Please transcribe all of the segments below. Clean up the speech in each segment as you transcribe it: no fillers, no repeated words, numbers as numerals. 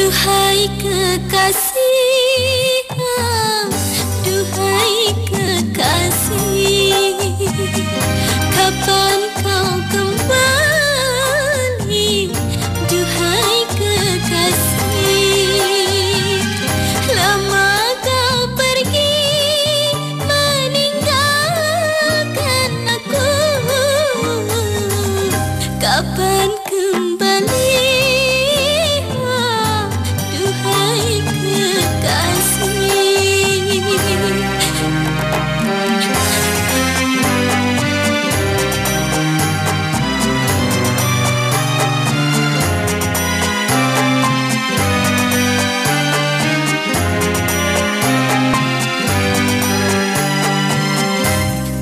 Duhai kekasih, duhai kekasih, kapan kau kembali? Duhai kekasih, lama kau pergi meninggalkan aku. Kapan kembali?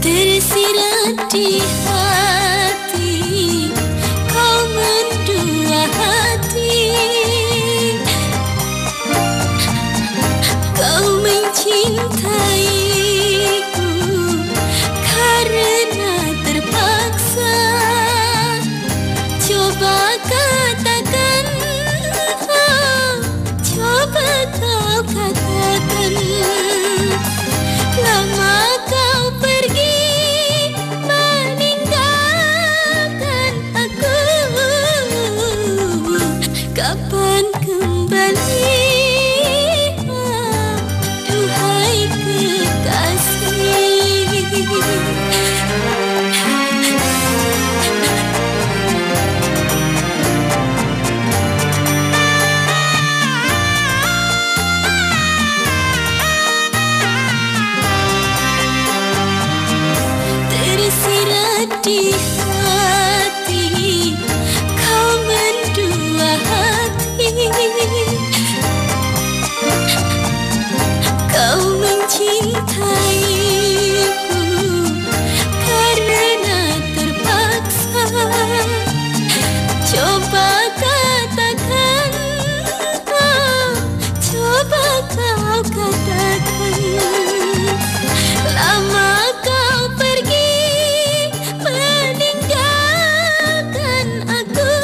Tersirat di hati, kau mendua hati, kau mencintaiku karena terpaksa. Coba katakan, coba kau katakan, lama kau pergi meninggalkan aku. Kapan kembali? Duhai kekasih. Tersirat di hati, kau mendua hati, kau mencintaiku karena terpaksa. Coba katakan, coba kau katakan, lama kau pergi meninggalkan aku.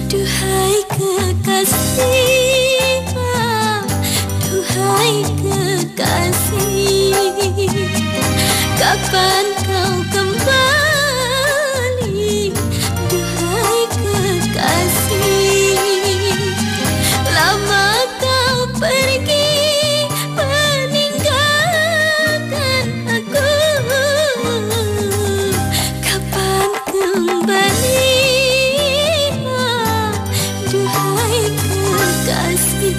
Duhai kekasih, duhai kekasih, kapan kau kembali? Duhai kekasih, lama kau pergi meninggalkan aku. Kapan kembali? Duhai kekasih.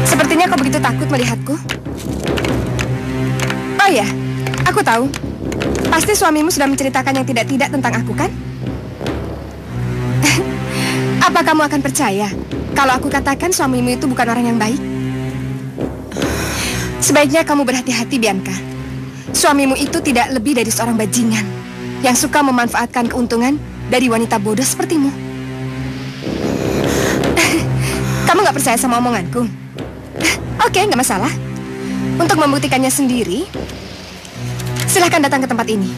Sepertinya kau begitu takut melihatku. Oh ya, aku tahu. Pasti suamimu sudah menceritakan yang tidak-tidak tentang aku, kan? Apa kamu akan percaya kalau aku katakan suamimu itu bukan orang yang baik? Sebaiknya kamu berhati-hati, Bianca. Suamimu itu tidak lebih dari seorang bajingan yang suka memanfaatkan keuntungan dari wanita bodoh sepertimu. Kamu nggak percaya sama omonganku? Oke, nggak masalah. Untuk membuktikannya sendiri, silahkan datang ke tempat ini.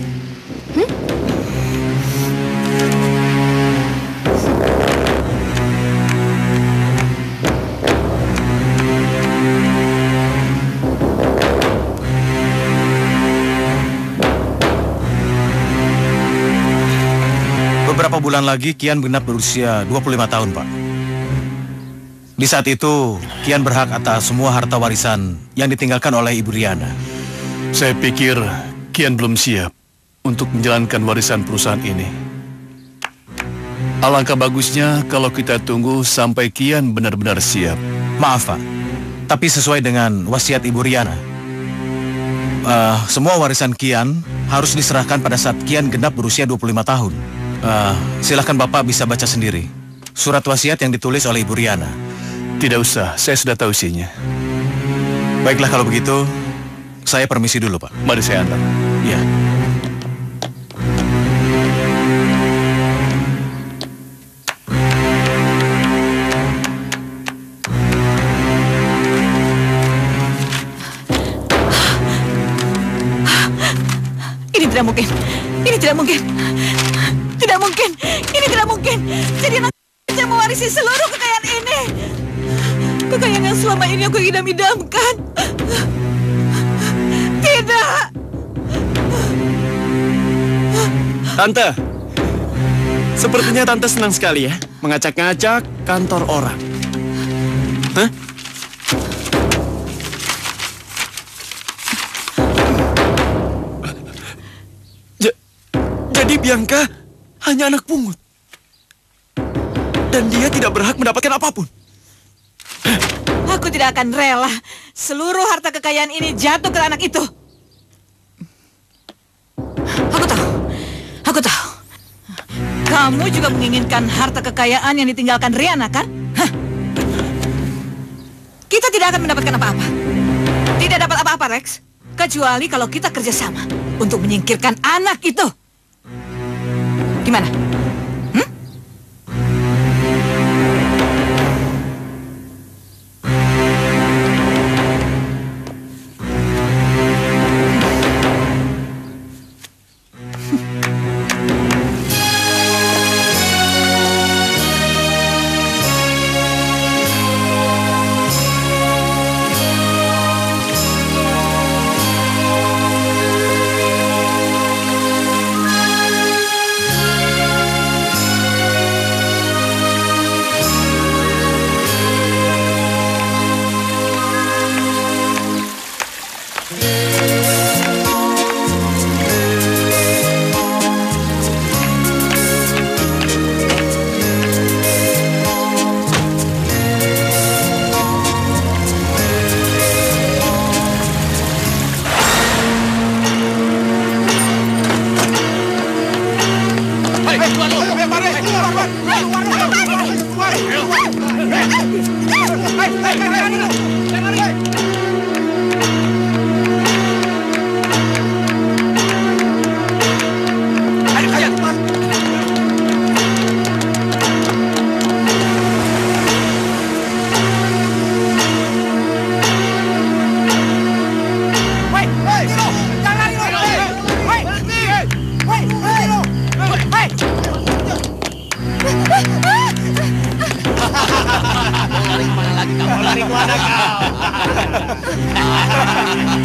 Beberapa bulan lagi Kian genap berusia 25 tahun, Pak. Di saat itu, Kian berhak atas semua harta warisan yang ditinggalkan oleh Ibu Riana. Saya pikir Kian belum siap untuk menjalankan warisan perusahaan ini. Alangkah bagusnya kalau kita tunggu sampai Kian benar-benar siap. Maaf, Pak, tapi sesuai dengan wasiat Ibu Riana, semua warisan Kian harus diserahkan pada saat Kian genap berusia 25 tahun. Silahkan Bapak bisa baca sendiri surat wasiat yang ditulis oleh Ibu Riana. Tidak usah, saya sudah tahu isinya. Baiklah kalau begitu, saya permisi dulu, Pak. Mari saya antar. Iya. Ini tidak mungkin. Tidak mungkin. Ini tidak mungkin. Jadi anak saya mewarisi seluruh kekayaan ini. Kekayaan yang selama ini aku idam-idamkan. Tidak. Tante, sepertinya Tante senang sekali ya mengacak-ngacak kantor orang. Hah? Jadi Bianca hanya anak pungut. Dan dia tidak berhak mendapatkan apapun. Aku tidak akan rela seluruh harta kekayaan ini jatuh ke anak itu. Aku tahu. Kamu juga menginginkan harta kekayaan yang ditinggalkan Riana, kan? Hah? Kita tidak akan mendapatkan apa-apa. Tidak dapat apa-apa, Rex. Kecuali kalau kita kerjasama untuk menyingkirkan anak itu. Gimana?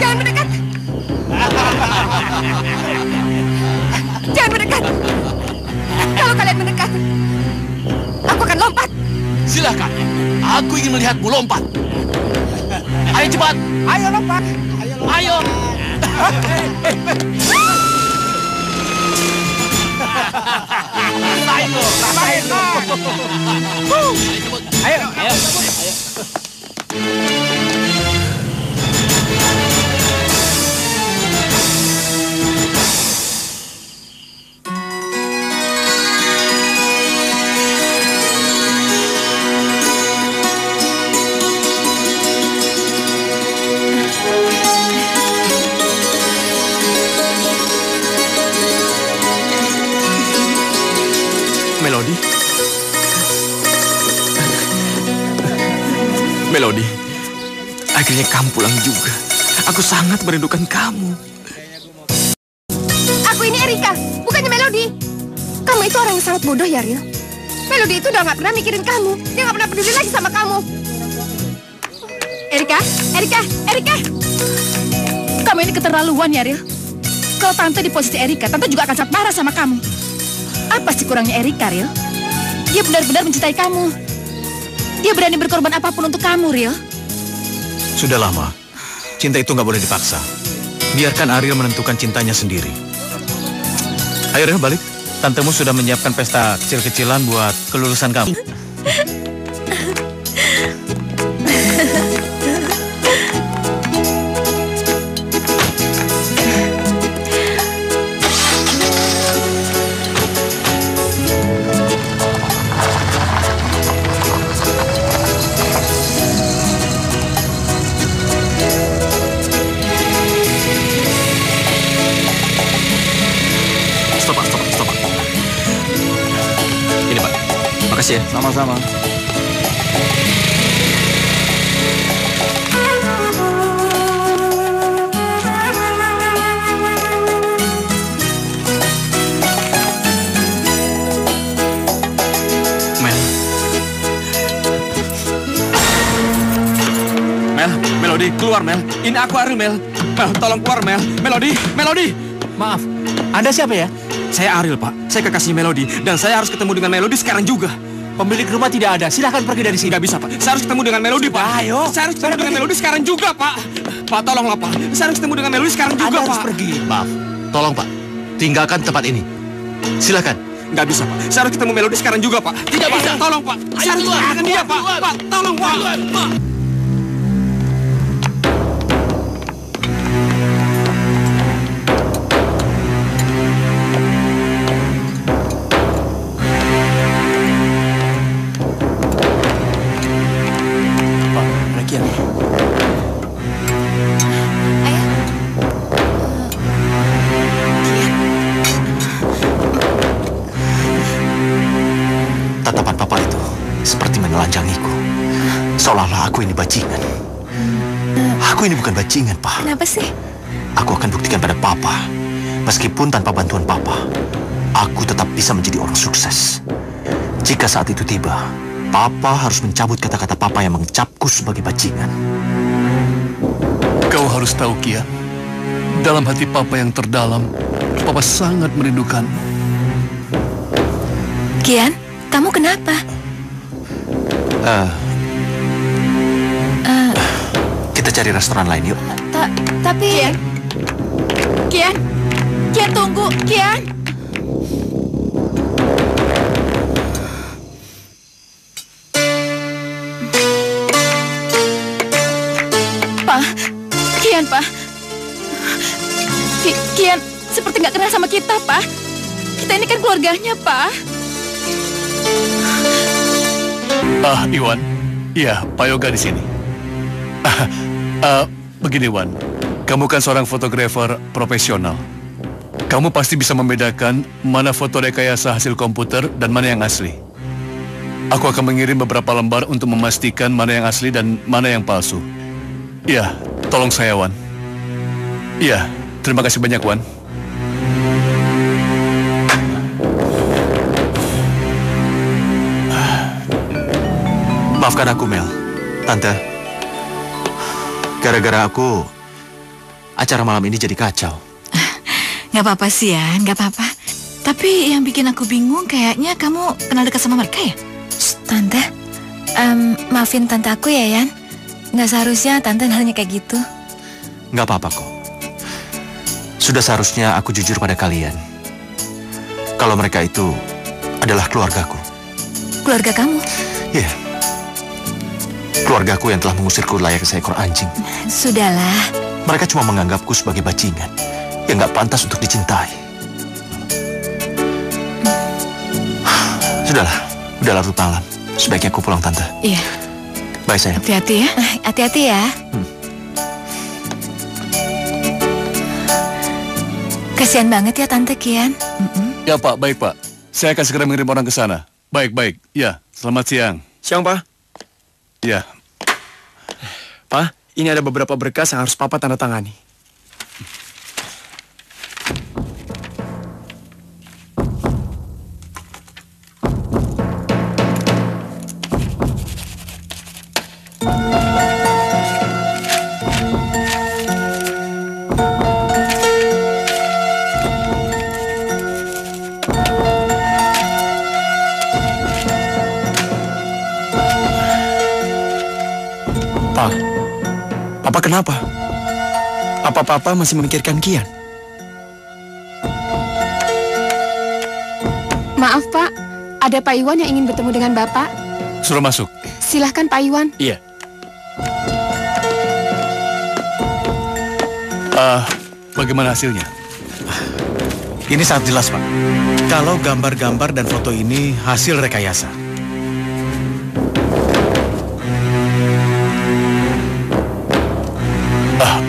Jangan mendekat. Jangan mendekat. Kalau kalian mendekat, aku akan lompat. Silakan. Aku ingin melihatmu lompat. Ayo cepat. Ayo lompat. Ayo. Melody? Melody, akhirnya kamu pulang juga. Aku sangat merindukan kamu. Aku ini Erika, bukannya Melody. Kamu itu orang yang sangat bodoh ya, Ril. Melody itu udah gak pernah mikirin kamu. Dia gak pernah peduli lagi sama kamu. Erika. Kamu ini keterlaluan ya, Ril. Kalau Tante di posisi Erika, Tante juga akan sangat marah sama kamu. Apa sih kurangnya Erika, Ril? Dia benar-benar mencintai kamu. Dia berani berkorban apapun untuk kamu, Ril. Sudah lama. Cinta itu nggak boleh dipaksa. Biarkan Ariel menentukan cintanya sendiri. Ayo Ril, balik. Tantemu sudah menyiapkan pesta kecil-kecilan buat kelulusan kamu. Stop. Ini Pak, makasih ya. Sama-sama. Melody, keluar Mel. Ini aku Ariel Mel. Mel, tolong keluar Mel. Melody, Melody. Maaf, Anda siapa ya? Saya Ariel Pak. Saya kekasih Melody dan saya harus ketemu dengan Melody sekarang juga. Pemilik rumah tidak ada. Silahkan pergi dari sini. Nggak bisa Pak. Saya harus ketemu dengan Melody Pak. Ayo. Saya harus ketemu dengan Melody sekarang juga Pak. Pak tolonglah Pak. Saya harus ketemu dengan Melody sekarang juga Anda Pak. harus pergi. Maaf, tolong Pak, tinggalkan tempat ini. Silakan. Nggak bisa Pak. Saya harus ketemu Melody sekarang juga Pak. Tidak Pak, bisa. Tolong Pak. Saya harus ketemu dengan dia Pak. Pak, tolong Pak. Kian. Tatapan papa itu seperti menelanjangiku. Seolah-olah aku ini bajingan. Aku ini bukan bajingan, Pak. Kenapa sih? Aku akan buktikan pada papa. Meskipun tanpa bantuan papa, aku tetap bisa menjadi orang sukses. Jika saat itu tiba, papa harus mencabut kata-kata papa yang mengecapku sebagai bajingan. Kau harus tahu, Kian. Dalam hati papa yang terdalam, papa sangat merindukanmu. Kian, kamu kenapa? Kita cari restoran lain yuk. Tapi... Kian, Kian tunggu, Kian. Pak, Kian, Pak. Kian seperti nggak kenal sama kita, Pak. Kita ini kan keluarganya, Pak. Iwan. Iya, Pak Yoga di sini. Begini, Wan. Kamu kan seorang fotografer profesional. Kamu pasti bisa membedakan mana foto rekayasa hasil komputer dan mana yang asli. Aku akan mengirim beberapa lembar untuk memastikan mana yang asli dan mana yang palsu. Iya, tolong saya, Wan. Iya, terima kasih banyak, Wan. Maafkan aku, Mel. Tante. Gara-gara aku, acara malam ini jadi kacau. Nggak apa-apa sih ya, nggak apa-apa. Tapi yang bikin aku bingung kayaknya kamu kenal dekat sama mereka ya? Tante, maafin tante aku ya, Yan. Nggak seharusnya tante nanya kayak gitu. Nggak apa-apa kok. Sudah seharusnya aku jujur pada kalian. Kalau mereka itu adalah keluargaku. Keluarga kamu? Iya. Keluargaku yang telah mengusirku layaknya seekor anjing. Sudahlah. Mereka cuma menganggapku sebagai bajingan yang nggak pantas untuk dicintai. Sudahlah, udah larut malam. Sebaiknya aku pulang, Tante. Iya. Bye, sayang. Hati-hati ya. Hati-hati ya. Kasihan banget ya Tante Kian. Ya, Pak. Baik, Pak. Saya akan segera mengirim orang ke sana. Baik. Ya, selamat siang. Siang Pak. Ya. Pak, ini ada beberapa berkas yang harus Papa tanda tangani. Papa kenapa? Apa Papa masih memikirkan Kian? Maaf Pak, ada Pak Iwan yang ingin bertemu dengan Bapak. Suruh masuk. Silahkan Pak Iwan. Iya. Bagaimana hasilnya? Ini sangat jelas, Pak. Kalau gambar-gambar dan foto ini hasil rekayasa.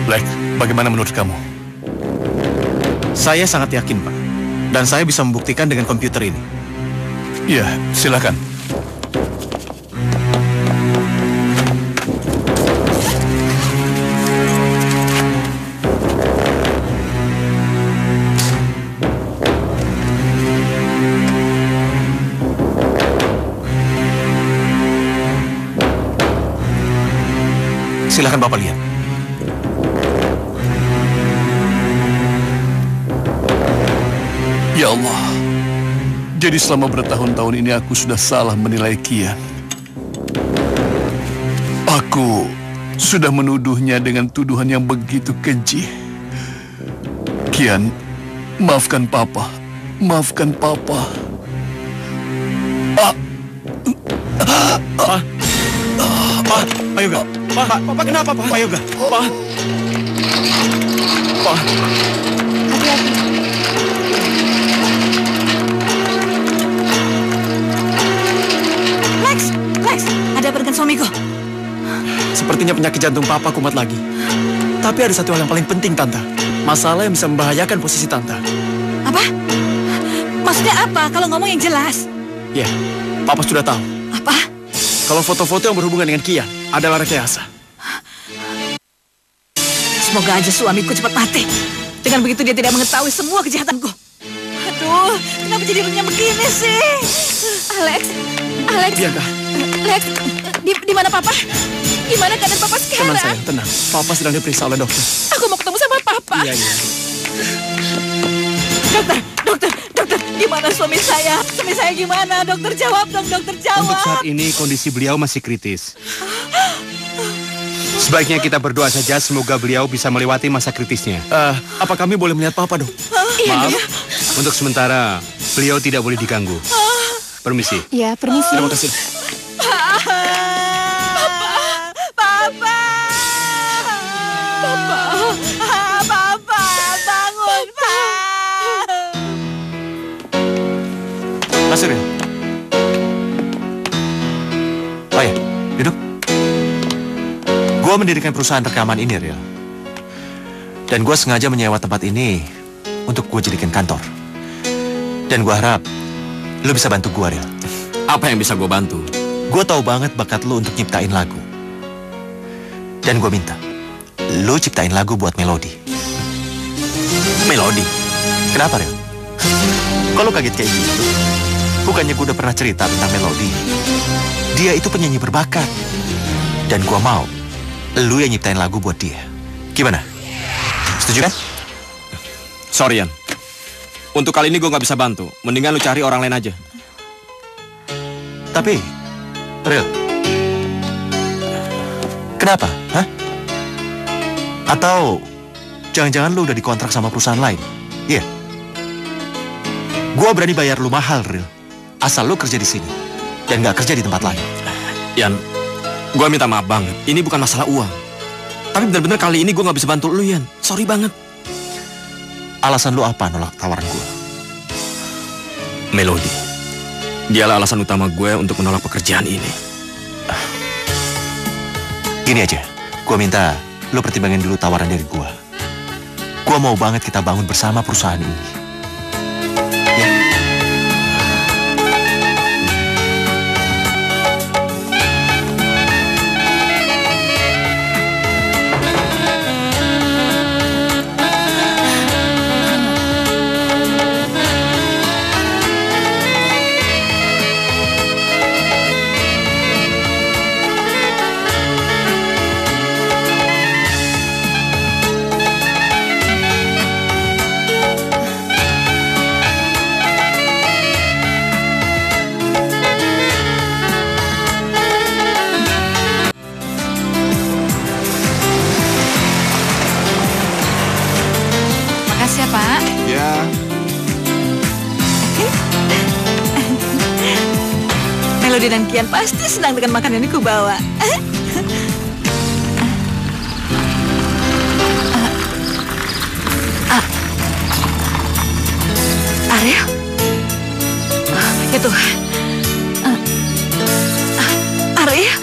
Black, bagaimana menurut kamu? Saya sangat yakin, Pak. Dan saya bisa membuktikan dengan komputer ini. Iya, silakan. Silakan Bapak lihat. Ya Allah, jadi selama bertahun-tahun ini aku sudah salah menilai Kian. Aku sudah menuduhnya dengan tuduhan yang begitu keji. Kian, maafkan Papa. Maafkan Papa. Pak Yoga. Pak kenapa Pak? Pak Yoga. Pak. Hati-hati. Lex, ada apa dengan suamiku? Sepertinya penyakit jantung Papa kumat lagi. Tapi ada satu hal yang paling penting, Tante. Masalah yang bisa membahayakan posisi Tante. Apa? Maksudnya apa? Kalau ngomong yang jelas. Ya, Papa sudah tahu. Apa? Kalau foto-foto yang berhubungan dengan Kian adalah rekayasa. Semoga aja suamiku cepat mati. Dengan begitu dia tidak mengetahui semua kejahatanku. Aduh, kenapa jadi runyam begini sih? Alex. Bianca. Lex, di mana Papa? Gimana keadaan Papa sekarang? Tenang sayang, tenang. Papa sedang diperiksa oleh dokter. Aku mau ketemu sama Papa. Iya. Dokter, gimana suami saya? Suami saya gimana? Dokter jawab dong, dokter jawab. Untuk saat ini kondisi beliau masih kritis. Sebaiknya kita berdoa saja semoga beliau bisa melewati masa kritisnya. Apa kami boleh melihat Papa, Dok? Maaf, untuk sementara beliau tidak boleh diganggu. Permisi. Ya, permisi. Terima kasih. Papa, bangun, Pak. Mas Surya. Oh ya, duduk. Gua mendirikan perusahaan rekaman ini, Ril. Dan gua sengaja menyewa tempat ini untuk gua jadikan kantor. Dan gua harap lu bisa bantu gua, Ril. Apa yang bisa gue bantu? Gua tahu banget bakat lu untuk nyiptain lagu. Dan gua minta lu ciptain lagu buat Melody. Melody. Kenapa, Ril? Kalau kaget kayak gitu, bukannya gua udah pernah cerita tentang Melody. Dia itu penyanyi berbakat. Dan gua mau lu yang nyiptain lagu buat dia. Gimana? Setuju kan? Sorry, Yan. Untuk kali ini gue nggak bisa bantu. Mendingan lu cari orang lain aja. Tapi, Ril, kenapa? Hah? Atau jangan-jangan lu udah dikontrak sama perusahaan lain? Iya. Gua berani bayar lu mahal, Ril. Asal lu kerja di sini dan nggak kerja di tempat lain. Yan, gue minta maaf banget. Ini bukan masalah uang. Tapi benar-benar kali ini gue nggak bisa bantu lu, Yan. Sorry banget. Alasan lu apa nolak tawaran gua? Melody. Dialah alasan utama gue untuk menolak pekerjaan ini. Gini aja, gua minta lu pertimbangin dulu tawaran dari gua. Gua mau banget kita bangun bersama perusahaan ini. Ya. Makasih ya, Pak. Ya, Melody dan Kian pasti senang dengan makanan yang ku bawa. Ariel? Ya Tuhan. Ariel?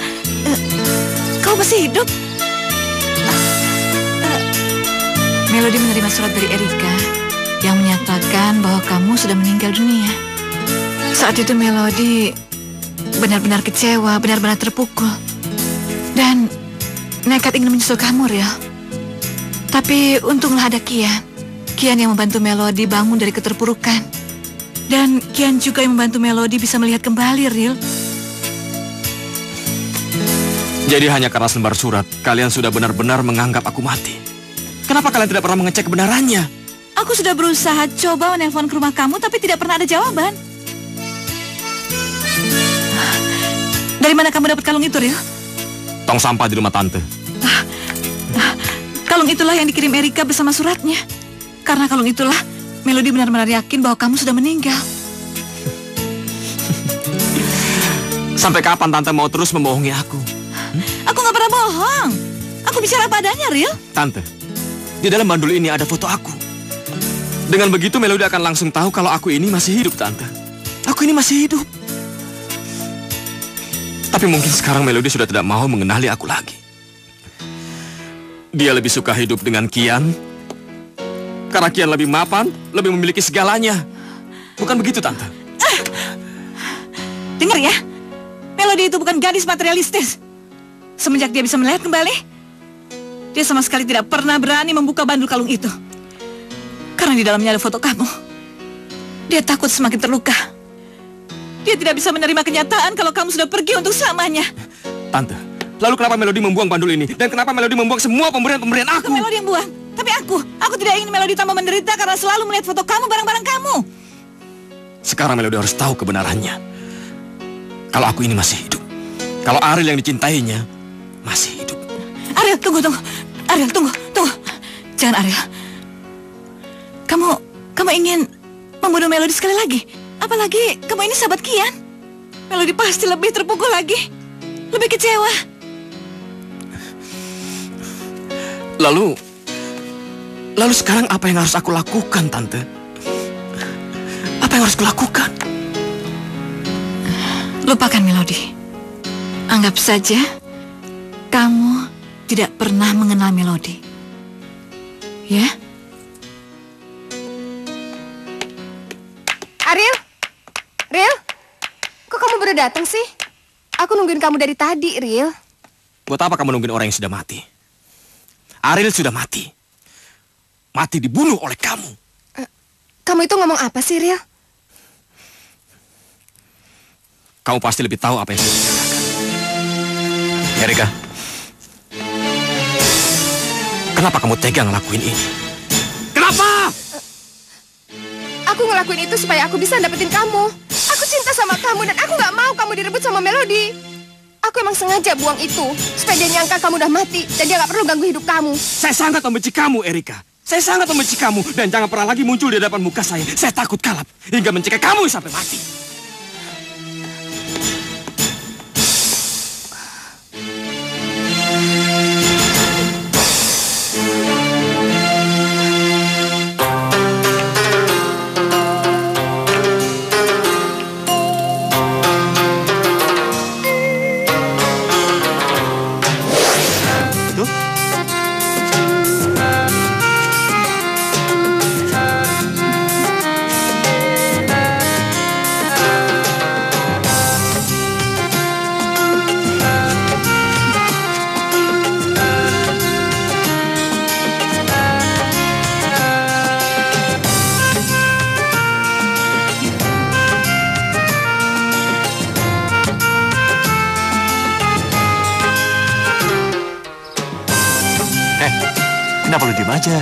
Kau masih hidup? Melody menerima surat dari Erika yang menyatakan bahwa kamu sudah meninggal dunia. Saat itu Melody benar-benar kecewa, benar-benar terpukul. Dan nekat ingin menyusul kamu, Riel. Tapi untunglah ada Kian. Kian yang membantu Melody bangun dari keterpurukan. Dan Kian juga yang membantu Melody bisa melihat kembali, Riel. Jadi hanya karena selembar surat, kalian sudah benar-benar menganggap aku mati. Kenapa kalian tidak pernah mengecek kebenarannya? Aku sudah berusaha coba menelpon ke rumah kamu, tapi tidak pernah ada jawaban. Dari mana kamu dapat kalung itu, Ril? Tong sampah di rumah tante. Kalung itulah yang dikirim Erika bersama suratnya. Karena kalung itulah, Melody benar-benar yakin bahwa kamu sudah meninggal. Sampai kapan tante mau terus membohongi aku? Aku nggak pernah bohong. Aku bicara apa adanya, Ril. Tante, di dalam bandul ini ada foto aku. Dengan begitu Melody akan langsung tahu kalau aku ini masih hidup, Tante. Aku ini masih hidup. Tapi mungkin sekarang Melody sudah tidak mau mengenali aku lagi. Dia lebih suka hidup dengan Kian. Karena Kian lebih mapan, lebih memiliki segalanya. Bukan begitu, Tante? Dengar ya, Melody itu bukan gadis materialistis. Semenjak dia bisa melihat kembali, dia sama sekali tidak pernah berani membuka bandul kalung itu. Karena di dalamnya ada foto kamu. Dia takut semakin terluka. Dia tidak bisa menerima kenyataan kalau kamu sudah pergi untuk selamanya. Tante, lalu kenapa Melody membuang bandul ini? Dan kenapa Melody membuang semua pemberian-pemberian aku? Bukan Melody yang buang, tapi aku tidak ingin Melody tambah menderita karena selalu melihat foto kamu, barang-barang kamu. Sekarang Melody harus tahu kebenarannya. Kalau aku ini masih hidup. Kalau Ariel yang dicintainya masih hidup. Ariel, tunggu. Ariel, tunggu. Jangan, Ariel. Kamu ingin membunuh Melody sekali lagi? Apalagi kamu ini sahabat Kian. Melody pasti lebih terpukul lagi. Lebih kecewa. Lalu sekarang apa yang harus aku lakukan, Tante? Apa yang harus aku lakukan? Lupakan Melody. Anggap saja kamu tidak pernah mengenal Melody. Ya? Ril, kok kamu baru datang sih? Aku nungguin kamu dari tadi, Ril. Buat apa kamu nungguin orang yang sudah mati? Ariel sudah mati. Mati dibunuh oleh kamu. Kamu itu ngomong apa sih, Ril? Kamu pasti lebih tahu apa yang saya bicarakan. Erika, kenapa kamu tega ngelakuin ini? Kenapa? Aku ngelakuin itu supaya aku bisa dapetin kamu. Aku cinta sama kamu dan aku gak mau kamu direbut sama Melody. Aku emang sengaja buang itu supaya dia nyangka kamu udah mati dan dia gak perlu ganggu hidup kamu. Saya sangat membenci kamu, Erika. Saya sangat membenci kamu dan jangan pernah lagi muncul di hadapan muka saya. Saya takut kalap hingga mencegah kamu sampai mati. Kenapa lu diem aja?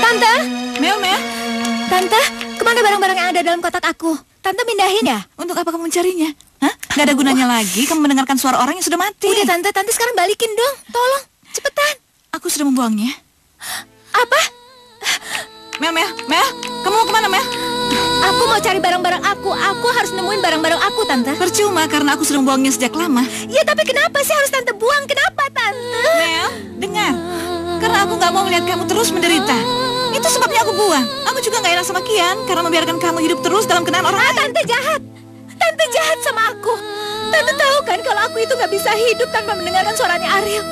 Tante? Mel. Tante, kemana barang-barang yang ada dalam kotak aku? Tante pindahin ya? Untuk apa kamu mencarinya? Hah? Gak ada gunanya lagi kamu mendengarkan suara orang yang sudah mati. Udah Tante sekarang balikin dong. Tolong, cepetan. Aku sudah membuangnya. Apa? Mel, kamu mau kemana, Mel? Aku mau cari barang-barang aku. Aku harus nemuin barang-barang aku, Tante. Percuma, karena aku sudah membuangnya sejak lama. Ya, tapi kenapa sih harus Tante buang? Kenapa, Tante? Mel, dengar. Karena aku gak mau melihat kamu terus menderita. Itu sebabnya aku buang. Aku juga gak enak sama Kian karena membiarkan kamu hidup terus dalam kenaan orang lain. Tante jahat. Tante jahat sama aku. Tante tahu kan kalau aku itu gak bisa hidup tanpa mendengarkan suaranya Ariel.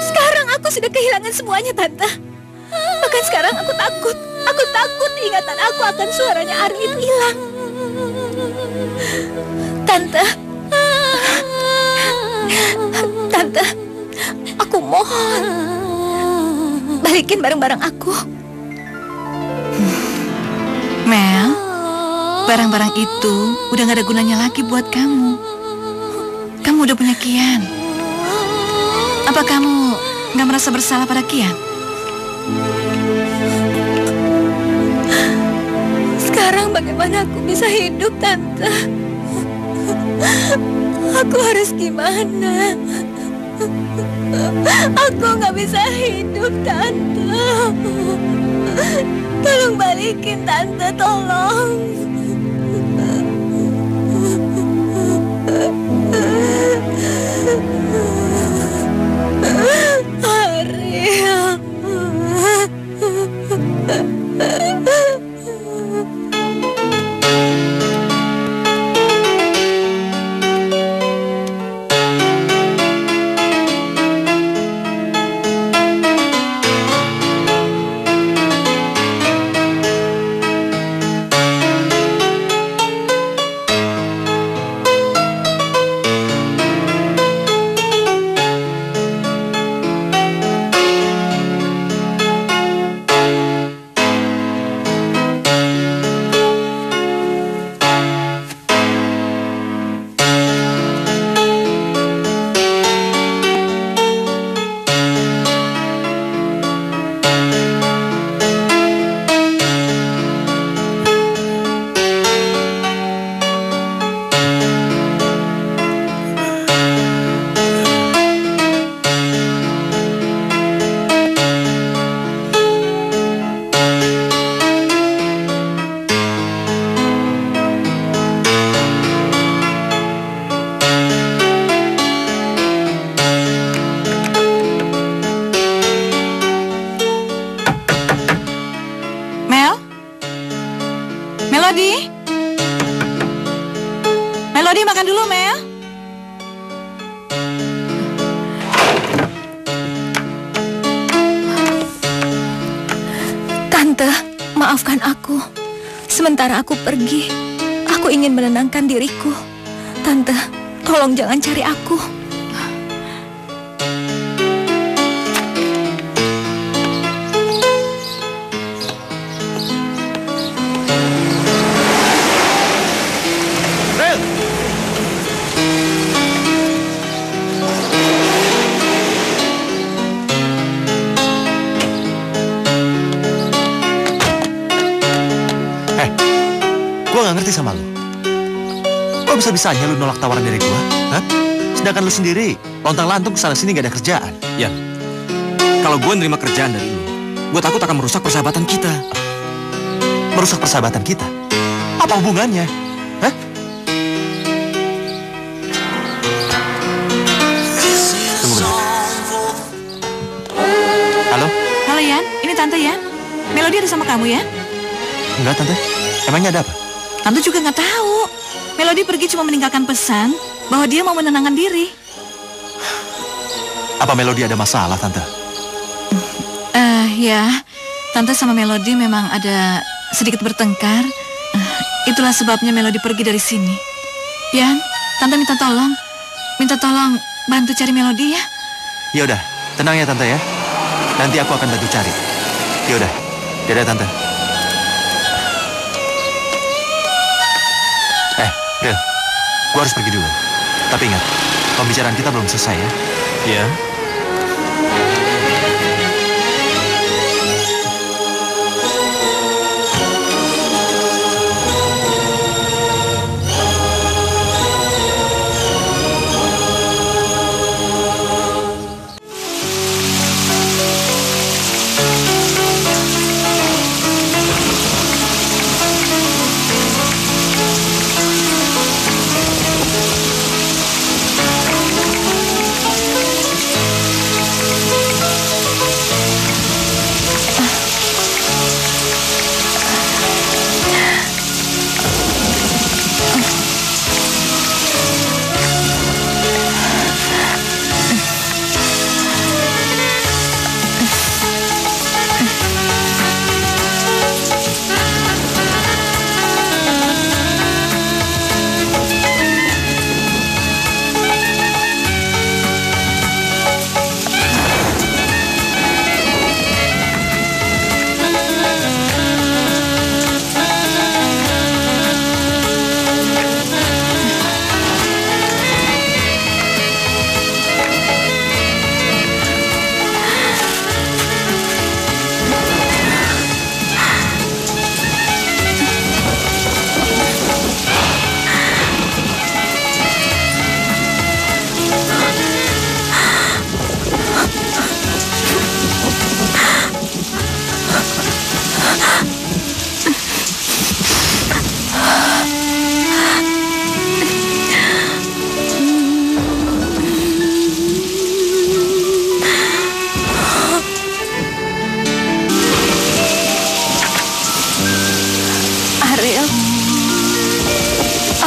Sekarang aku sudah kehilangan semuanya, Tante. Bahkan sekarang aku takut. Aku takut ingatan aku akan suaranya Ariel itu hilang. Tante, aku mohon balikin barang-barang aku. barang-barang itu udah gak ada gunanya lagi buat kamu. Kamu udah punya Kian. Apa kamu gak merasa bersalah pada Kian? Sekarang bagaimana aku bisa hidup, Tante? Aku harus gimana? Aku nggak bisa hidup, Tante. Tolong balikin, Tante, tolong. Ariel. Melody, makan dulu, Mel. Tante, maafkan aku. Sementara aku pergi, aku ingin menenangkan diriku. Tante, tolong jangan cari aku. Gue gak ngerti sama lu. Kok bisa-bisanya lu nolak tawaran dari gue? Hah? Sedangkan lu sendiri lontang-lantung kesana sini gak ada kerjaan. Ya, kalau gue nerima kerjaan dari lu, gue takut akan merusak persahabatan kita. Merusak persahabatan kita? Apa hubungannya? Hah? Tunggu bentar. Halo? Halo, Yan. Ini Tante, Yan. Melody ada sama kamu, ya? Enggak, Tante. Emangnya ada apa? Tante juga nggak tahu. Melody pergi cuma meninggalkan pesan bahwa dia mau menenangkan diri. Apa Melody ada masalah, Tante? Ya. Tante sama Melody memang ada sedikit bertengkar. Itulah sebabnya Melody pergi dari sini. Yan, Tante minta tolong. Minta tolong bantu cari Melody, ya. Ya udah, tenang ya, Tante, ya. Nanti aku akan bantu cari. Ya udah. Dadah, Tante. Ril, gue harus pergi dulu. Tapi ingat, pembicaraan kita belum selesai, ya. Iya.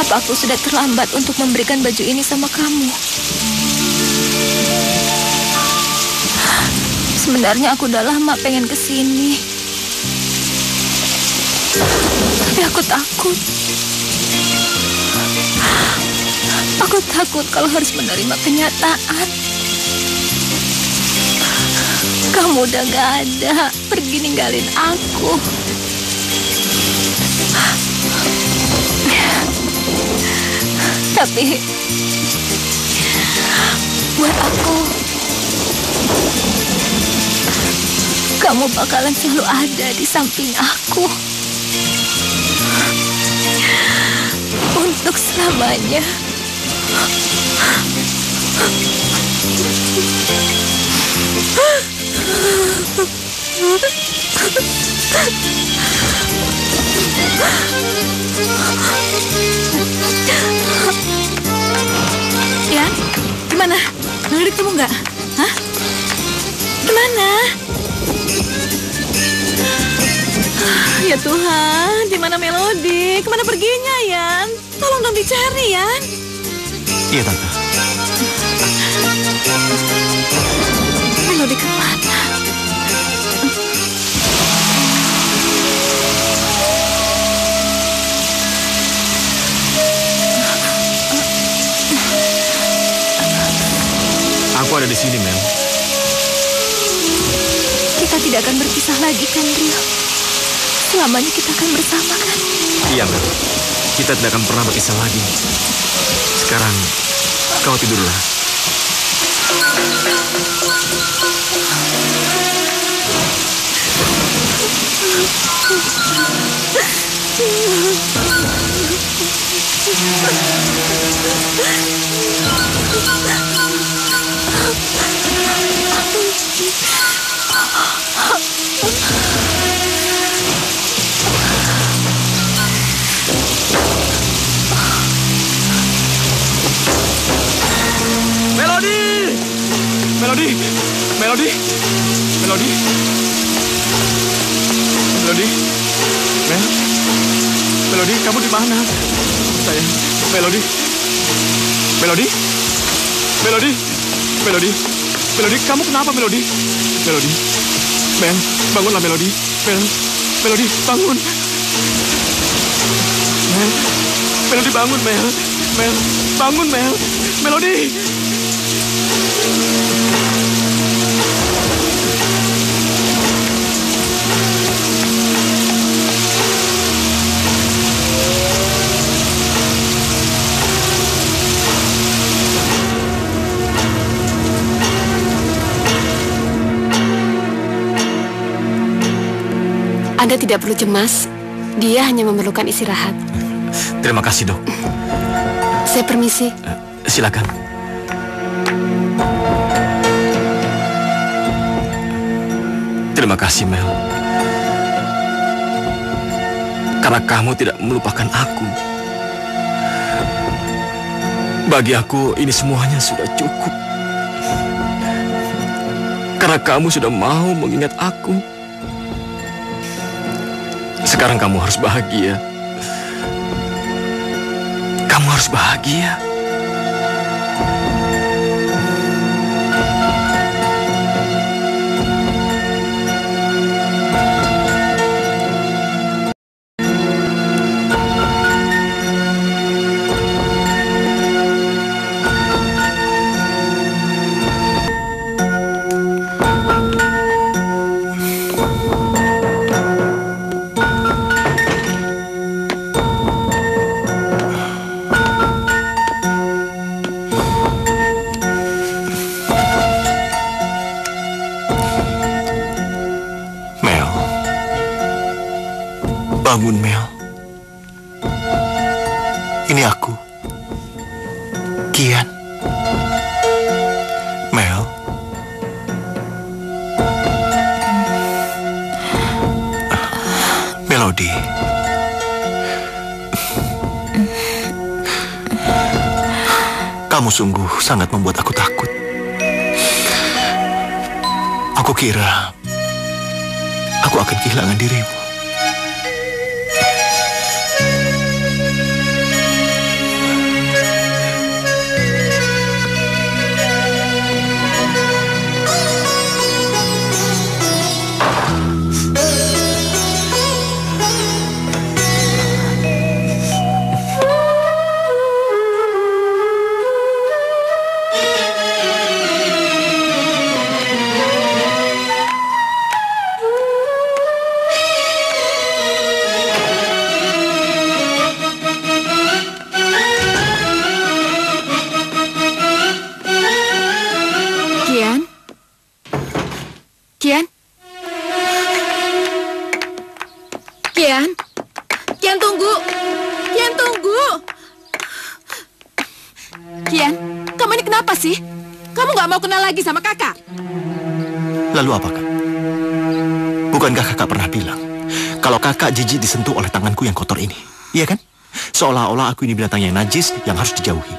Apa aku sudah terlambat untuk memberikan baju ini sama kamu? Sebenarnya aku udah lama pengen kesini. Tapi aku takut. Aku takut kalau harus menerima kenyataan. Kamu udah gak ada, pergi ninggalin aku. Tapi buat aku, kamu bakalan selalu ada di samping aku. Untuk selamanya. Yan, gimana? Melody ketemu nggak? Hah? Gimana? Ya Tuhan, di mana Melody? Kemana perginya, Yan? Tolong dong dicari, Yan. Iya, Tante. Melody kemana? Aku ada di sini, Mel. Kita tidak akan berpisah lagi, kan, Rio? Selamanya kita akan bersama, kan? Iya, Mel. Kita tidak akan pernah berpisah lagi. Sekarang, kau tidurlah. Melody! Melody! Melody! Melody! Melody! Mel? Melody, kamu di mana? Sayang, Melody! Melody? Melody? Melody? Melody, kamu kenapa, Melody? Melody? Mel, bangunlah, Melody. Mel, Melody, bangun. Mel, Melody, bangun, Mel. Mel, bangun, Mel. Melody! Anda tidak perlu cemas. Dia hanya memerlukan istirahat. Terima kasih, Dok. Saya permisi. Silakan. Terima kasih, Mel. Karena kamu tidak melupakan aku. Bagi aku, ini semuanya sudah cukup. Karena kamu sudah mau mengingat aku. Sekarang kamu harus bahagia. Kamu harus bahagia. Bangun, Mel. Ini aku, Kian. Mel. Melody. Kamu sungguh sangat membuat aku takut. Aku kira aku akan kehilangan dirimu. Kian, kamu ini kenapa sih? Kamu nggak mau kenal lagi sama kakak? Lalu apa, Kak? Bukankah kakak pernah bilang kalau kakak jijik disentuh oleh tanganku yang kotor ini? Iya kan? Seolah-olah aku ini binatang yang najis yang harus dijauhi.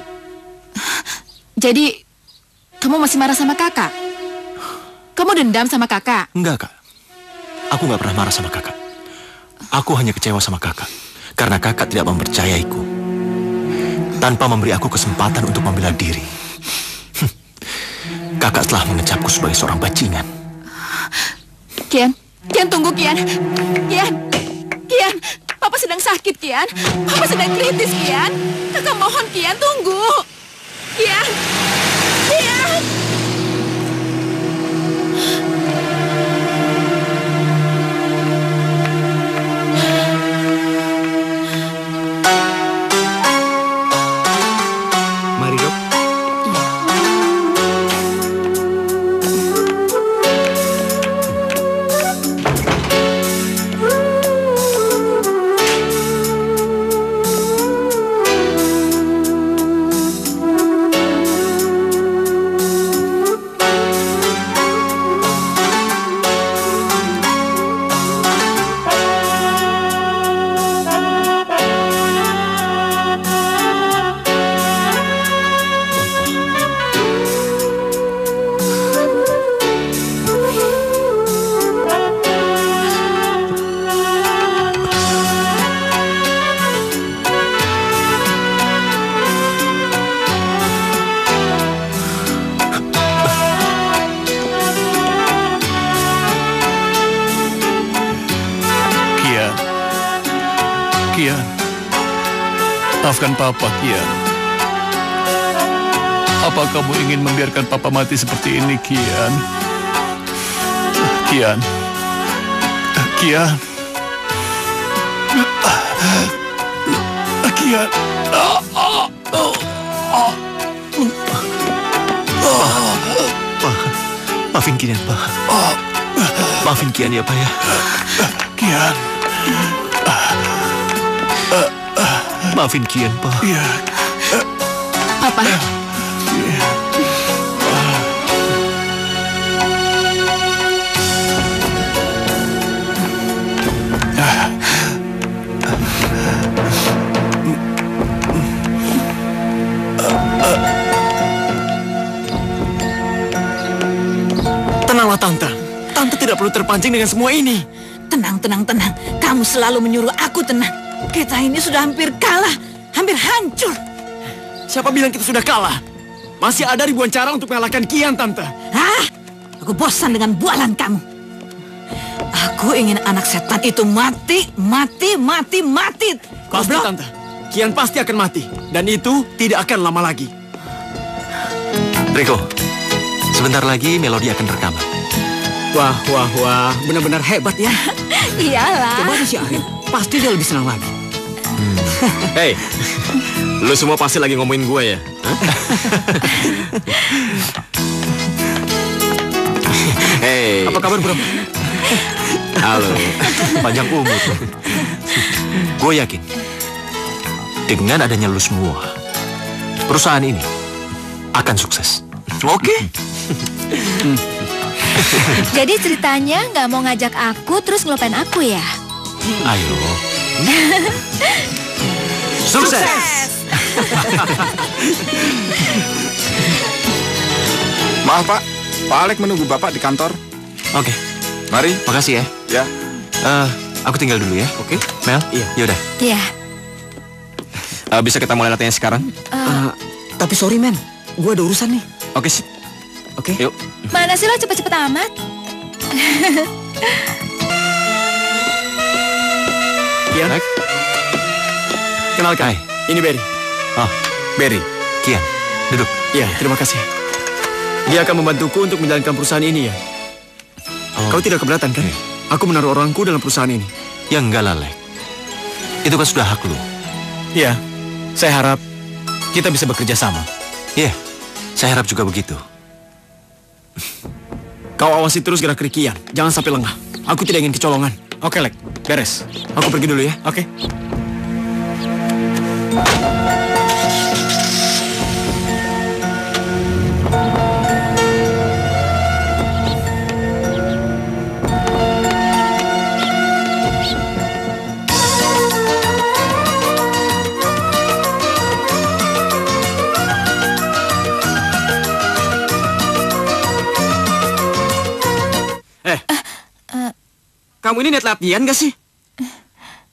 Jadi, kamu masih marah sama kakak? Kamu dendam sama kakak? Enggak, Kak. Aku nggak pernah marah sama kakak. Aku hanya kecewa sama kakak karena kakak tidak mempercayaiku tanpa memberi aku kesempatan untuk membela diri. Kakak telah mengecapku sebagai seorang bajingan. Kian, tunggu Kian. Kian, Papa sedang sakit Kian. Papa sedang kritis Kian. Kakak mohon Kian, tunggu. Kian. Mari, Dok. Kian, maafkan Papa, Kian. Apa kamu ingin membiarkan Papa mati seperti ini, Kian? Kian. Kian. Kian. Maafin Kian, Pak. Maafin Kian ya, Pak ya. Kian. Maafin Kian, Pak. Iya. Papa. Tenanglah, Tante. Tante tidak perlu terpancing dengan semua ini. Tenang. Kamu selalu menyuruh aku tenang. Kita ini sudah hampir kalah, hampir hancur. Siapa bilang kita sudah kalah? Masih ada ribuan cara untuk mengalahkan Kian, Tante. Aku bosan dengan bualan kamu. Aku ingin anak setan itu mati. Pasti, Tante. Kian pasti akan mati. Dan itu tidak akan lama lagi. Riko, sebentar lagi Melodi akan rekaman. Wah. Benar-benar hebat ya. Iyalah. Coba si Ariel. Pasti dia lebih senang lagi. Hei, lu semua pasti lagi ngomongin gue ya? Hei. Apa kabar, bro? Halo. Panjang umur. Gue yakin, dengan adanya lu semua, perusahaan ini akan sukses. Oke? Jadi ceritanya nggak mau ngajak aku terus ngelupain aku ya? Ayo. Sukses! Maaf, Pak. Pak Alek menunggu Bapak di kantor. Oke. Mari. Makasih ya. Ya. Aku tinggal dulu ya. Oke. Mel? Iya. Yaudah. Iya. Bisa kita mulai latihan sekarang? Tapi sorry, men. Gue ada urusan nih. Oke, sip. Oke. Yuk. Mana sih lo cepet-cepet amat? Kian. Kenalkan, ini Berry. Berry. Kian, duduk. Iya, terima kasih. Dia akan membantuku untuk menjalankan perusahaan ini ya. Kau tidak keberatan kan? Aku menaruh orangku dalam perusahaan ini. Ya enggak lah, Lek. Itu kan sudah hak lu. Iya, saya harap kita bisa bekerja sama. Iya, saya harap juga begitu. Kau awasi terus gerak-gerik Kian. Jangan sampai lengah. Aku tidak ingin kecolongan. Oke, Lek. Beres. Aku pergi dulu ya. Oke. Kamu ini niat latihan gak sih?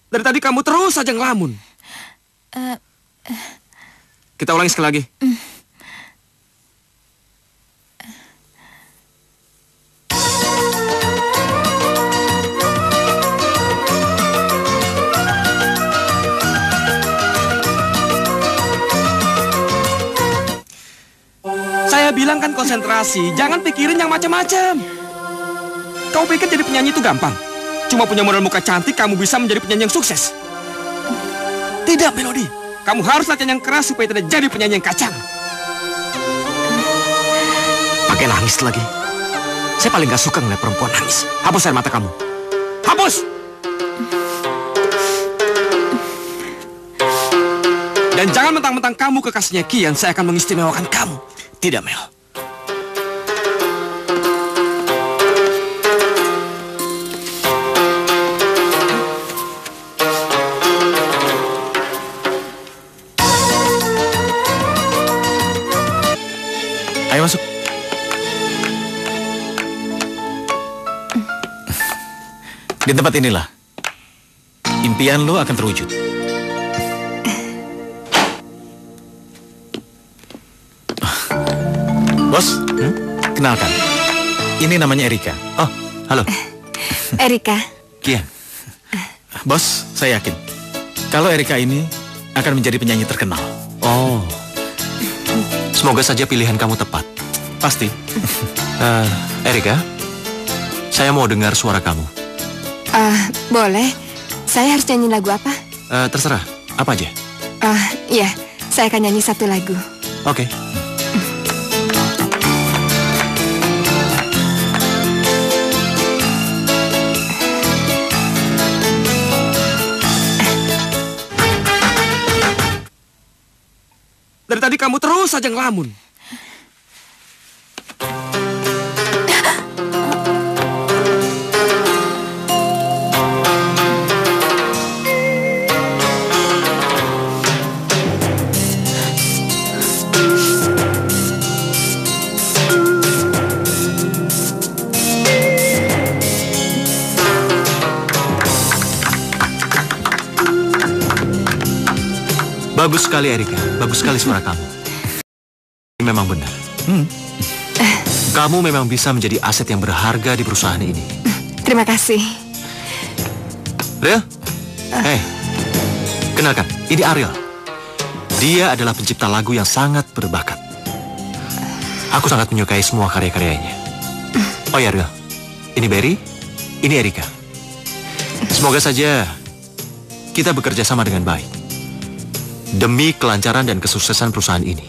Dari tadi kamu terus saja ngelamun. Kita ulangi sekali lagi. Saya bilang kan konsentrasi, jangan pikirin yang macam-macam. Kau pikir jadi penyanyi itu gampang? Cuma punya modal muka cantik, kamu bisa menjadi penyanyi yang sukses. Tidak, Melody. Kamu harus latihan yang keras supaya tidak jadi penyanyi yang kacang. Pakai nangis lagi. Saya paling gak suka ngeliat perempuan nangis. Hapus air mata kamu. Hapus! Dan jangan mentang-mentang kamu kekasihnya Kian, saya akan mengistimewakan kamu. Tidak, Mel. Ayo masuk. Di tempat inilah impian lo akan terwujud. Bos, kenalkan. Ini namanya Erika. Oh, halo. Erika. Kian. Bos, saya yakin kalau Erika ini akan menjadi penyanyi terkenal. Oh. Semoga saja pilihan kamu tepat. Pasti. Erika, saya mau dengar suara kamu. Boleh. Saya harus nyanyi lagu apa? Terserah, apa aja. Iya, saya akan nyanyi satu lagu. Oke. Dari tadi kamu terus saja ngelamun. Bagus sekali, Erika. Bagus sekali suara kamu. Ini memang benar. Kamu memang bisa menjadi aset yang berharga di perusahaan ini. Terima kasih. Ariel? Hei, kenalkan, ini Ariel. Dia adalah pencipta lagu yang sangat berbakat. Aku sangat menyukai semua karya-karyanya. Oh ya, Ariel. Ini Barry, ini Erika. Semoga saja kita bekerja sama dengan baik. Demi kelancaran dan kesuksesan perusahaan ini.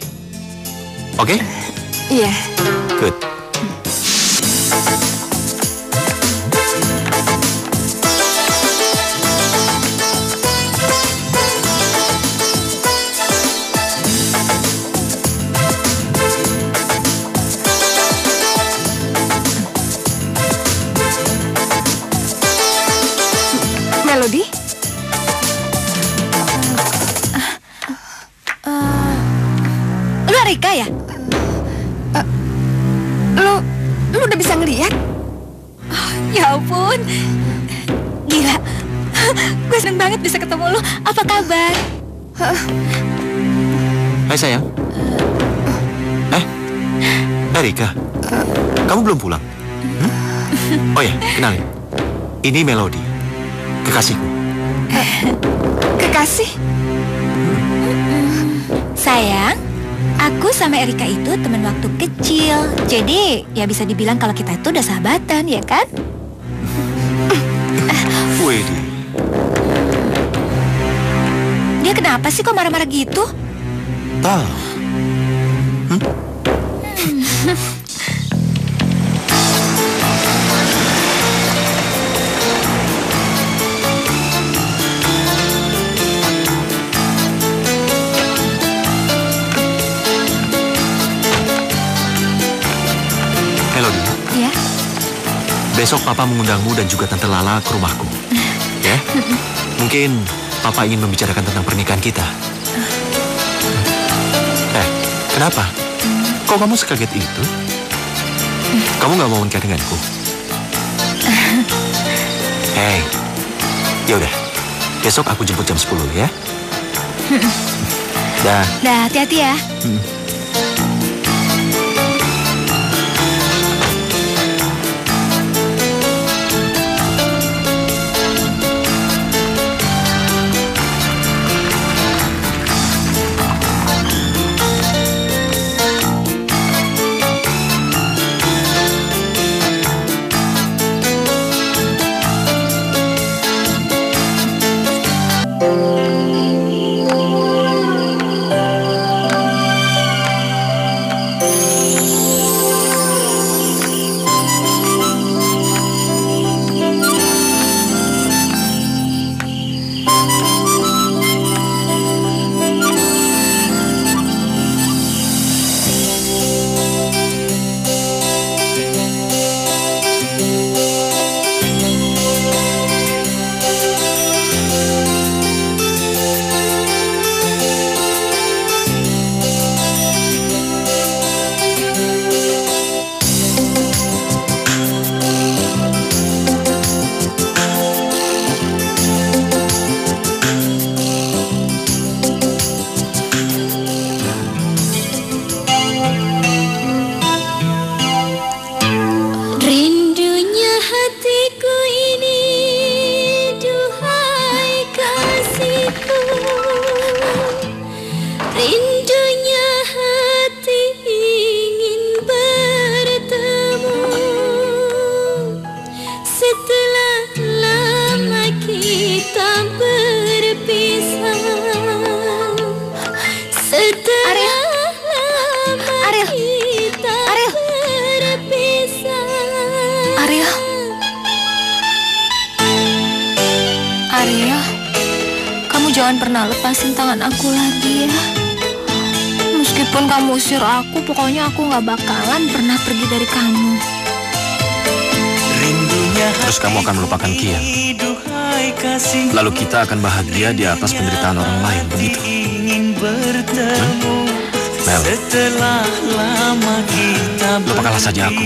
Oke? Iya. Good. Melody? Lu Erika ya? Lu udah bisa ngeliat? Oh, ya ampun. Gila. Gue seneng banget bisa ketemu lu. Apa kabar? Hai sayang. Erika, kamu belum pulang? Oh ya, kenalin. Ini Melody, kekasihku. Kekasih? Sayang, aku sama Erika itu teman waktu kecil. Jadi, ya bisa dibilang kalau kita itu udah sahabatan, ya kan? Widih. Dia kenapa sih kok marah-marah gitu? Tahu. Melody. Ya. Besok Papa mengundangmu dan juga Tante Lala ke rumahku. Ya? Mungkin Papa ingin membicarakan tentang pernikahan kita. Kenapa? Kok kamu sekaget itu? Kamu gak mau menikah denganku? Hei, ya udah. Besok aku jemput jam 10 ya. Dah. Dah, hati-hati ya. Jangan pernah lepasin tangan aku lagi ya. Meskipun kamu usir aku, pokoknya aku gak bakalan pernah pergi dari kamu. Terus kamu akan melupakan Kian. Lalu kita akan bahagia di atas penderitaan orang lain, begitu? Mel, lupakanlah saja aku.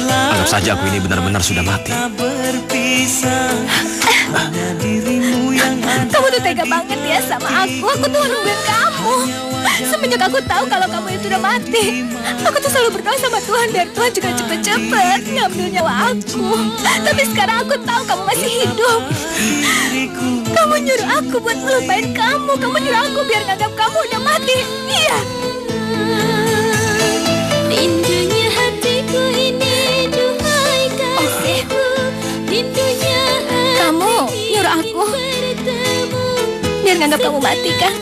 Anggap saja aku ini benar-benar sudah mati. Kamu tuh tega banget ya sama aku. Aku tuh nungguin kamu. Semenjak aku tahu kalau kamu itu udah mati, aku tuh selalu berdoa sama Tuhan biar Tuhan juga cepet-cepet ngambil nyawa aku. Tapi sekarang aku tahu kamu masih hidup. Kamu nyuruh aku buat melupain kamu. Kamu nyuruh aku biar nganggap kamu udah mati. Iya. Rindunya hatiku ini, duhai kasihku. Rindunya kamu nyuruh aku biar nganggap kamu mati kan?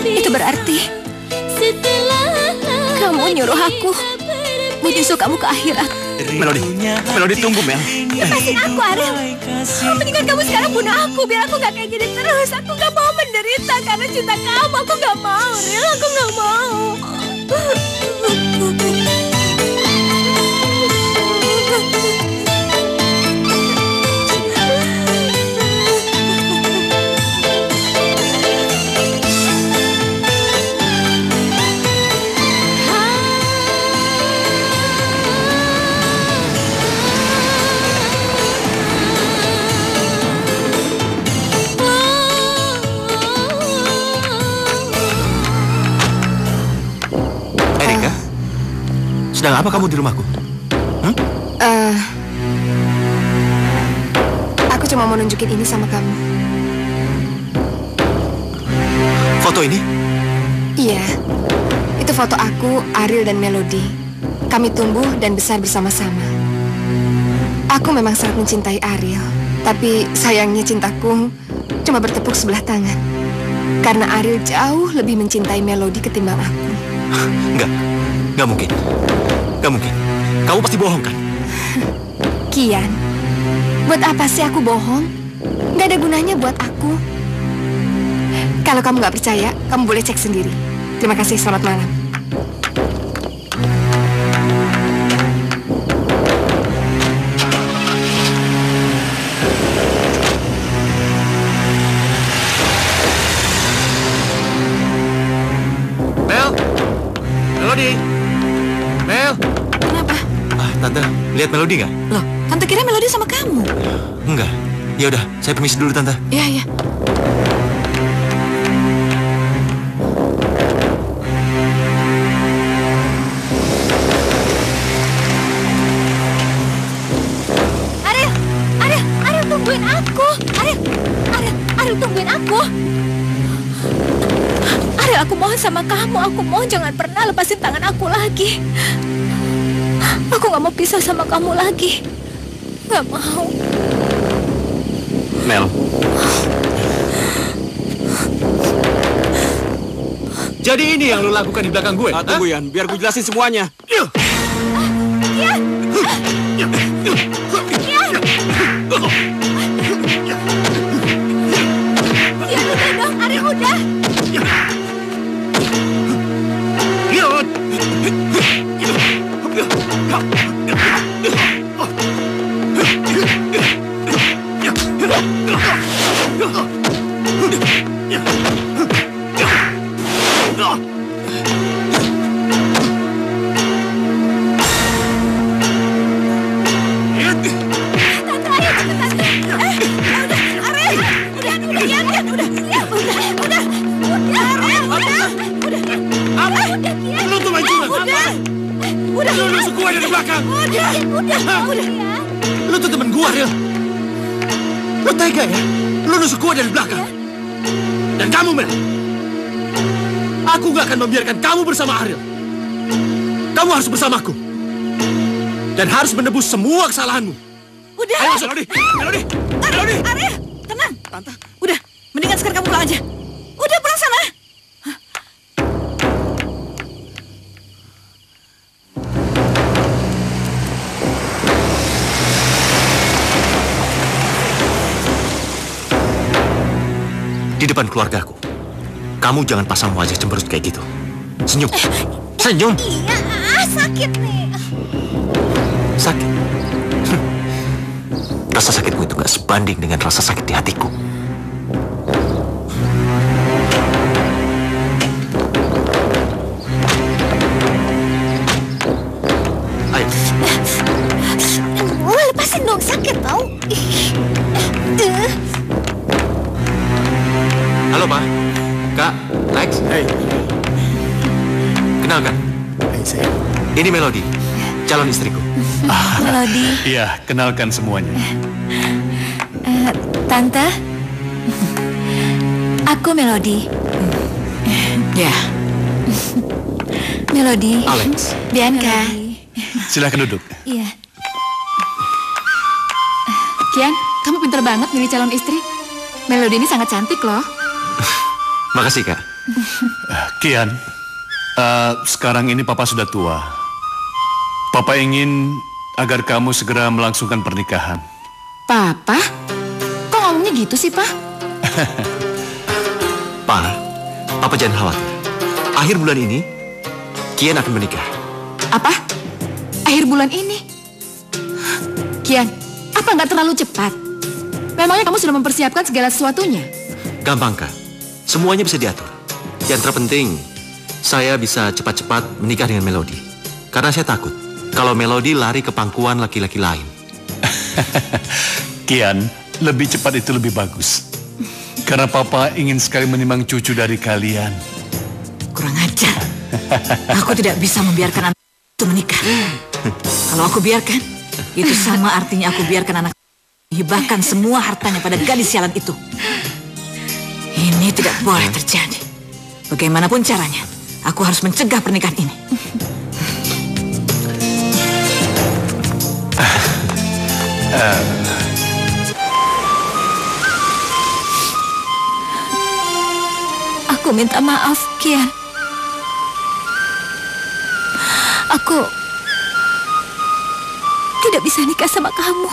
Itu berarti kamu nyuruh aku buat nyusul kamu ke akhirat. Melody tunggu, Mel. Lepasin aku, Ariel. Mendingan kamu sekarang bunuh aku biar aku gak kayak gini terus. Aku gak mau menderita karena cinta kamu. Aku gak mau, Ariel. Aku gak mau. Sedang apa kamu di rumahku? Aku cuma mau nunjukin ini sama kamu. Foto ini? Iya. Itu foto aku, Ariel dan Melody. Kami tumbuh dan besar bersama-sama. Aku memang sangat mencintai Ariel, tapi sayangnya cintaku cuma bertepuk sebelah tangan. Karena Ariel jauh lebih mencintai Melody ketimbang aku. Enggak mungkin. Gak mungkin. Kamu pasti bohong kan? Kian, buat apa sih aku bohong? Gak ada gunanya buat aku. Kalau kamu gak percaya, kamu boleh cek sendiri. Terima kasih, selamat malam. Mel! Melody! Mel! Kenapa? Tante, Lihat Melody nggak? Loh, Tante kira Melody sama kamu. Enggak. Ya udah, saya permisi dulu Tante. Iya, iya. Ariel tungguin aku. Ariel tungguin aku. Ariel, aku mohon sama kamu, aku mohon jangan pernah lepasin tangan aku lagi. Aku gak mau pisah sama kamu lagi. Gak mau. Mel. Jadi ini yang lu lakukan di belakang gue? Tunggu Yan, biar gue jelasin semuanya. Yan! Udah dong, Ariel udah. Lu nusuk gua dari belakang. Udah. Lu tuh temen gua, Ariel. Lu tega ya? Lu nusuk gua dari belakang. Dan kamu, Mel. Aku gak akan membiarkan kamu bersama Ariel. Kamu harus bersamaku. Dan harus menebus semua kesalahanmu. Udah. Ayo, Melody. Ariel, tenang. Tante. Udah, mendingan sekarang kamu pulang aja. Udah, pulang sana. Di depan keluargaku, kamu jangan pasang wajah cemberut kayak gitu. Senyum. Senyum. Iya, sakit nih. Sakit. Rasa sakitmu itu gak sebanding dengan rasa sakit di hatiku. Ayo. Lepasin dong, sakit tau. Halo, Pak. Kak, Lex. Hey. Kenalkan. Hey, ini Melody, calon istriku. Melody. Iya, kenalkan semuanya. Tante, aku Melody. Ya. Melody. Alex. Bianca. Silahkan duduk. Iya. Kian, kamu pintar banget milih calon istri. Melody ini sangat cantik loh. Makasih, Kak. Kian, sekarang ini Papa sudah tua. Papa ingin agar kamu segera melangsungkan pernikahan. Papa? Kok ngomongnya gitu sih, Pak? Pak, Papa jangan khawatir. Akhir bulan ini, Kian akan menikah. Apa? Akhir bulan ini? Kian, apa nggak terlalu cepat? Memangnya kamu sudah mempersiapkan segala sesuatunya? Gampang, Kak. Semuanya bisa diatur. Yang terpenting, saya bisa cepat-cepat menikah dengan Melody. Karena saya takut kalau Melody lari ke pangkuan laki-laki lain. Kian, lebih cepat itu lebih bagus. Karena Papa ingin sekali menimang cucu dari kalian. Kurang ajar. Aku tidak bisa membiarkan anak itu menikah. Kalau aku biarkan, itu sama artinya aku biarkan anak hibahkan semua hartanya pada gadis sialan itu. Ini tidak boleh terjadi. Bagaimanapun caranya, aku harus mencegah pernikahan ini. Aku minta maaf, Kian. Aku tidak bisa nikah sama kamu.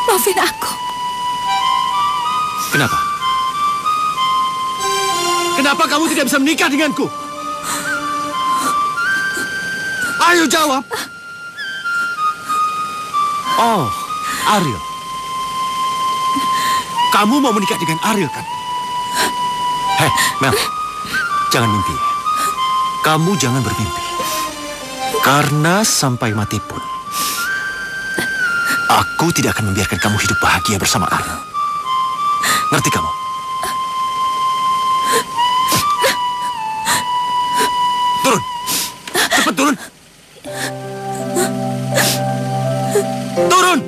Maafin aku. Kenapa? Kenapa kamu tidak bisa menikah denganku? Ayo jawab. Oh, Ariel. Kamu mau menikah dengan Ariel, kan? Hei, Mel. Jangan mimpi. Kamu jangan bermimpi. Karena sampai mati pun, aku tidak akan membiarkan kamu hidup bahagia bersama Ariel. Ngerti kamu? Turun! Cepat turun! Turun!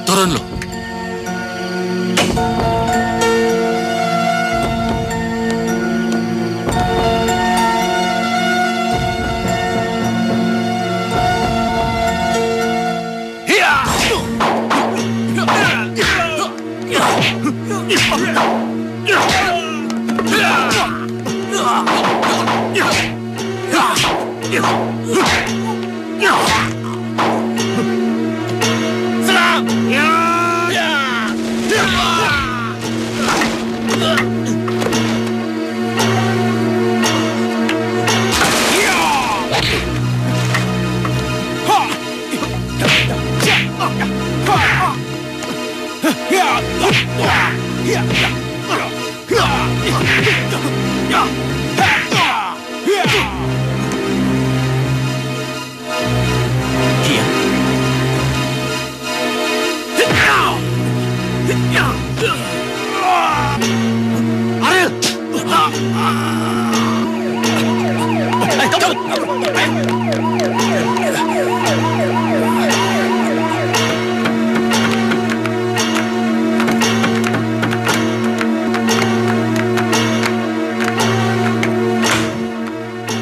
Turun lo.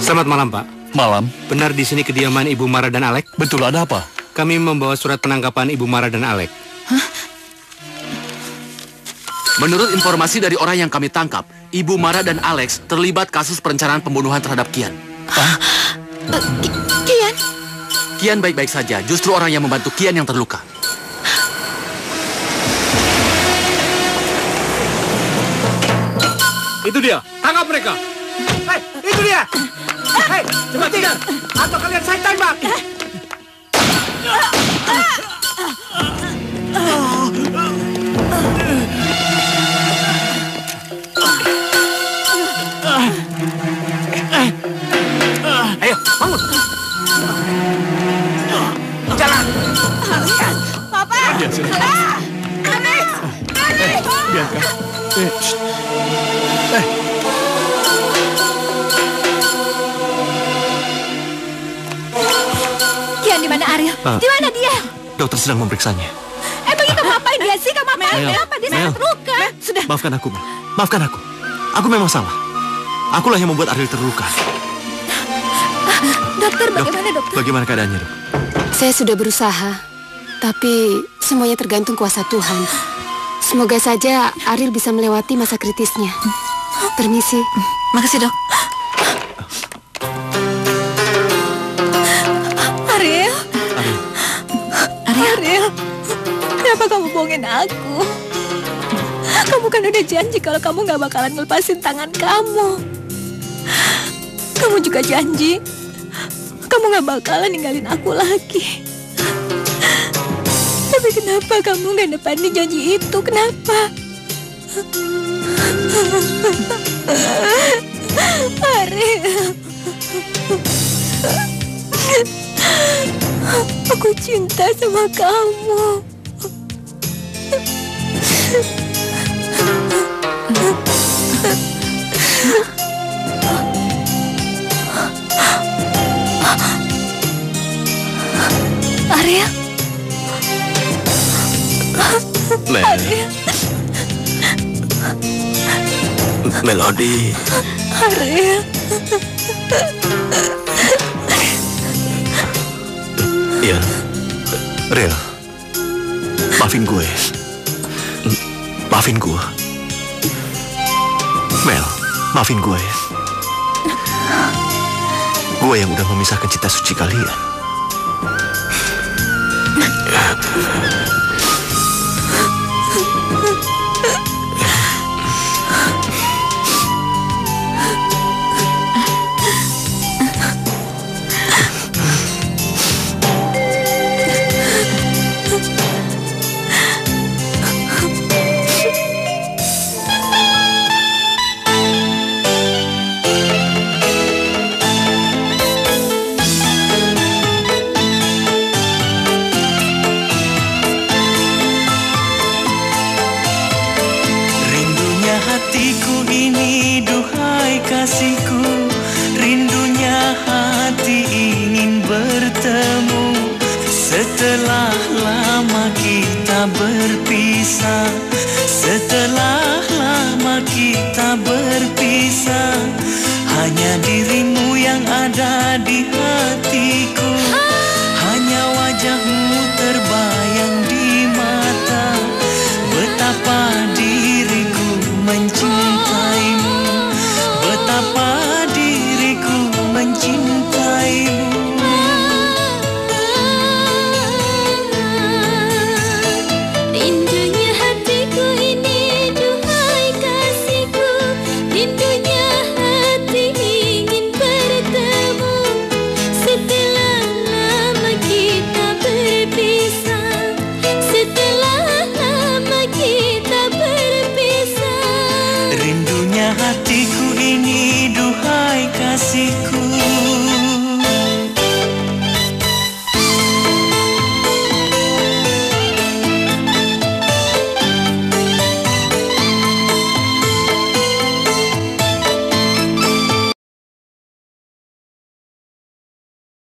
Selamat malam, Pak. Malam. Benar di sini kediaman Ibu Mara dan Alek? Betul, ada apa? Kami membawa surat penangkapan Ibu Mara dan Alek. Menurut informasi dari orang yang kami tangkap, Ibu Mara dan Alex terlibat kasus perencanaan pembunuhan terhadap Kian. Kian? Kian baik-baik saja, justru orang yang membantu Kian yang terluka. Itu dia, tangkap mereka. Hei, itu dia. Hei, cepat kejar. Atau kalian saya tembak. Ayo, bangun. Jalan. Papa. Alex. Biarkan. Kian di mana Ariel? Di mana dia? Dokter sedang memeriksanya. Emang itu ngapain dia sih? Kamu ngapain? Mel, Kenapa dia sangat terluka? Sudah. Maafkan aku, Mel. Maafkan aku. Aku memang salah. Akulah yang membuat Ariel terluka. Dokter, bagaimana dokter? Bagaimana keadaannya, Dok? Saya sudah berusaha, tapi semuanya tergantung kuasa Tuhan. Semoga saja Ariel bisa melewati masa kritisnya. Permisi. Makasih, Dok. Ariel? Ariel? Kenapa kamu bohongin aku? Kamu kan udah janji kalau kamu gak bakalan ngelepasin tangan kamu. Kamu juga janji kamu gak bakalan ninggalin aku lagi. Tapi kenapa kamu gak nepatin janji itu? Kenapa? Ariel, aku cinta sama kamu. Ariel? Mel. Ariel? Melody. Ariel? Iya. Real. Maafin gue. Maafin gue. Mel, maafin gue. Gue yang udah memisahkan cinta suci kalian. Setelah lama kita berpisah, setelah